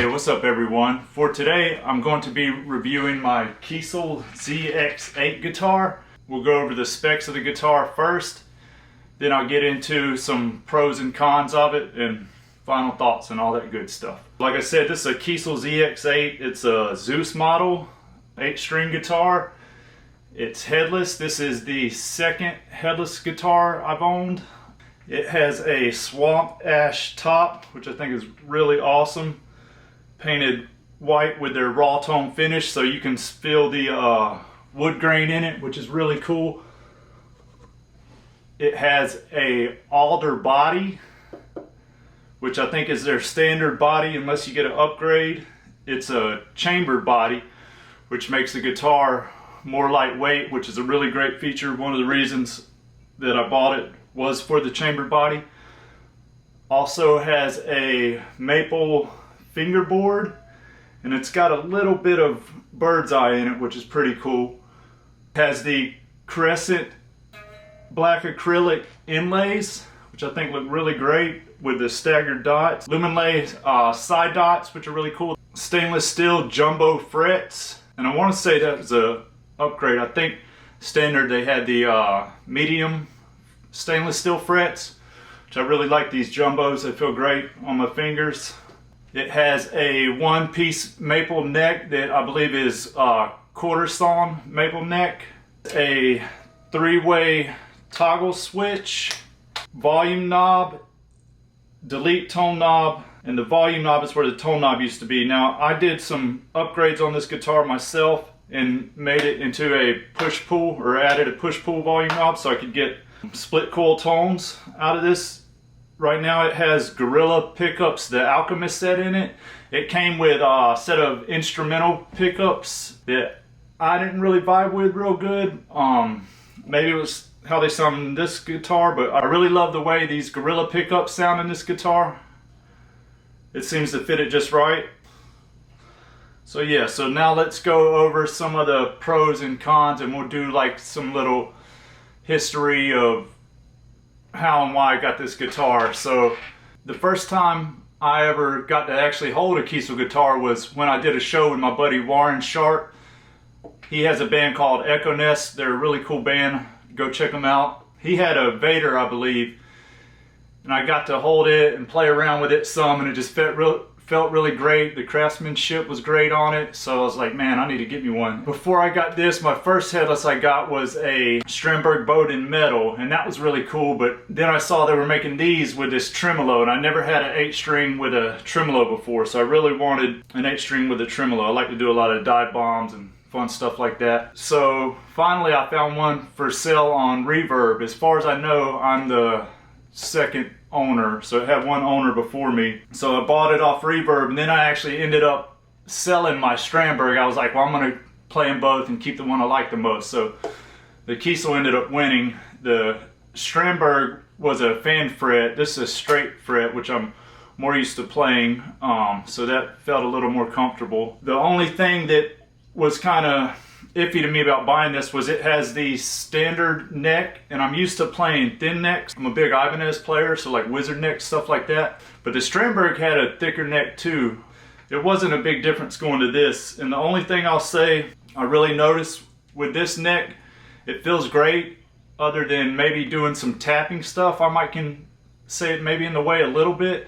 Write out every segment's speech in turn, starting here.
Hey, what's up everyone? For today, I'm going to be reviewing my Kiesel ZX8 guitar. We'll go over the specs of the guitar first, then I'll get into some pros and cons of it and final thoughts and all that good stuff. Like I said, this is a Kiesel ZX8. It's a Zeus model, 8-string guitar. It's headless. This is the second headless guitar I've owned. It has a swamp ash top, which I think is really awesome. Painted white with their raw tone finish, so you can feel the wood grain in it, which is really cool. It has a alder body, which I think is their standard body unless you get an upgrade. It's a chambered body, which makes the guitar more lightweight, which is a really great feature. One of the reasons that I bought it was for the chambered body. Also has a maple fingerboard, and it's got a little bit of bird's eye in it, which is pretty cool. Has the crescent black acrylic inlays, which I think look really great with the staggered dots. Luminlay side dots, which are really cool. Stainless steel jumbo frets, and I want to say that was a upgrade. I think standard they had the medium stainless steel frets, which I really like these jumbos. They feel great on my fingers. It has a one-piece maple neck that I believe is quarter sawn maple neck. A three-way toggle switch, volume knob, delete tone knob, and the volume knob is where the tone knob used to be. Now, I did some upgrades on this guitar myself and made it into a push-pull, or added a push-pull volume knob so I could get split coil tones out of this. Right now it has Gorilla pickups, the Alchemist set in it. It came with a set of instrumental pickups that I didn't really vibe with real good. Maybe it was how they sound in this guitar, but I really love the way these Gorilla pickups sound in this guitar. It seems to fit it just right. So yeah, so now let's go over some of the pros and cons, and we'll do like some little history of how and why I got this guitar. So the first time I ever got to actually hold a Kiesel guitar was when I did a show with my buddy Warren Sharp. He has a band called Echo Nest. They're a really cool band. Go check them out. He had a Vader, I believe, and I got to hold it and play around with it some, and it just felt really great. The craftsmanship was great on it, so I was like, man, I need to get me one. Before I got this, my first headless I got was a Strandberg Bowden metal, and that was really cool. But then I saw they were making these with this tremolo, and I never had an 8-string with a tremolo before, so I really wanted an 8-string with a tremolo. I like to do a lot of dive bombs and fun stuff like that. So finally I found one for sale on Reverb. As far as I know, I'm the second owner, so it had one owner before me. So I bought it off Reverb, and then I actually ended up selling my Strandberg. I was like, well, I'm gonna play them both and keep the one I like the most. So the Kiesel ended up winning. The Strandberg was a fan fret. This is a straight fret, which I'm more used to playing, so that felt a little more comfortable. The only thing that was kind of iffy to me about buying this was it has the standard neck, and I'm used to playing thin necks. I'm a big Ibanez player, so like wizard neck, stuff like that. But the Strandberg had a thicker neck too. It wasn't a big difference going to this, and the only thing I'll say I really noticed with this neck, it feels great, other than maybe doing some tapping stuff. I can say it maybe in the way a little bit,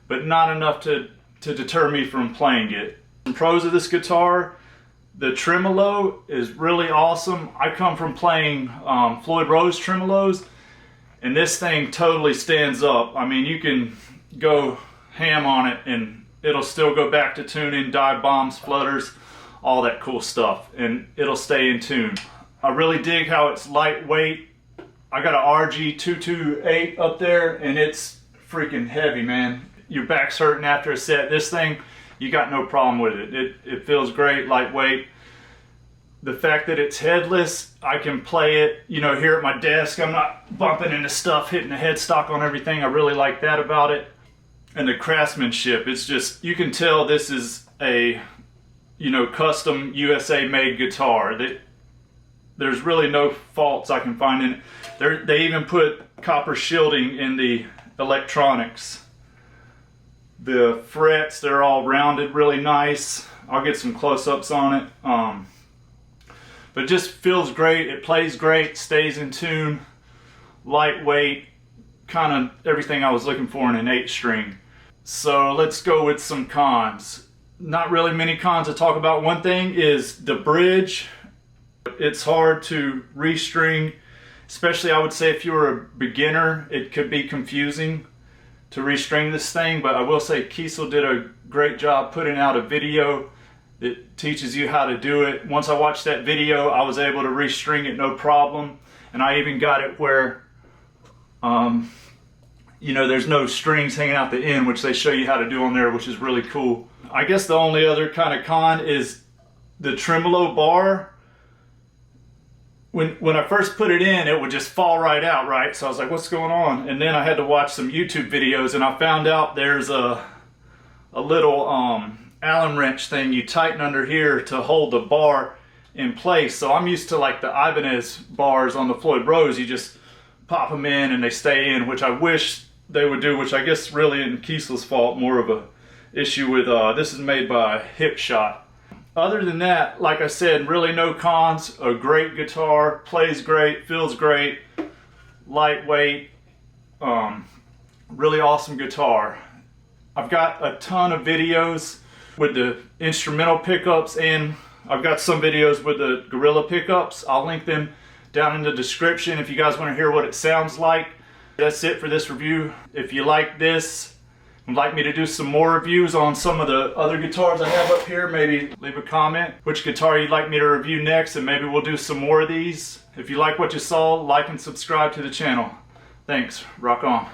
but not enough to deter me from playing it. Some pros of this guitar: the tremolo is really awesome. I come from playing Floyd Rose tremolos, and this thing totally stands up. I mean, you can go ham on it and it'll still go back to tuning, dive bombs, flutters, all that cool stuff, and it'll stay in tune. I really dig how it's lightweight. I got an RG228 up there, and it's freaking heavy, man. Your back's hurting after a set. This thing, you got no problem with it. It feels great, lightweight. The fact that it's headless, I can play it, you know, here at my desk. I'm not bumping into stuff, hitting the headstock on everything. I really like that about it. And the craftsmanship, it's just, you can tell this is a, you know, custom USA made guitar. There's really no faults I can find in it. They even put copper shielding in the electronics. The frets, they're all rounded really nice. I'll get some close-ups on it. But it just feels great. It plays great, stays in tune, lightweight, kind of everything I was looking for in an 8-string. So let's go with some cons. Not really many cons to talk about. One thing is the bridge. It's hard to restring, especially I would say if you're a beginner, it could be confusing to restring this thing, but I will say Kiesel did a great job putting out a video that teaches you how to do it. Once I watched that video, I was able to restring it no problem, and I even got it where you know, there's no strings hanging out the end, which they show you how to do on there, which is really cool. I guess the only other kind of con is the tremolo bar. When I first put it in, it would just fall right out, right? So I was like, what's going on? And then I had to watch some YouTube videos, and I found out there's a little Allen wrench thing you tighten under here to hold the bar in place. So I'm used to like the Ibanez bars on the Floyd Rose. You just pop them in and they stay in, which I wish they would do, which I guess really isn't Kiesel's fault, more of a issue with, this is made by Hip Shot. Other than that, like I said, really no cons. A great guitar, plays great, feels great, lightweight, really awesome guitar. I've got a ton of videos with the instrumental pickups, and I've got some videos with the Gorilla pickups. I'll link them down in the description if you guys want to hear what it sounds like. That's it for this review. If you like this, would like me to do some more reviews on some of the other guitars I have up here, maybe leave a comment which guitar you'd like me to review next, and maybe we'll do some more of these. If you like what you saw, like and subscribe to the channel. Thanks. Rock on.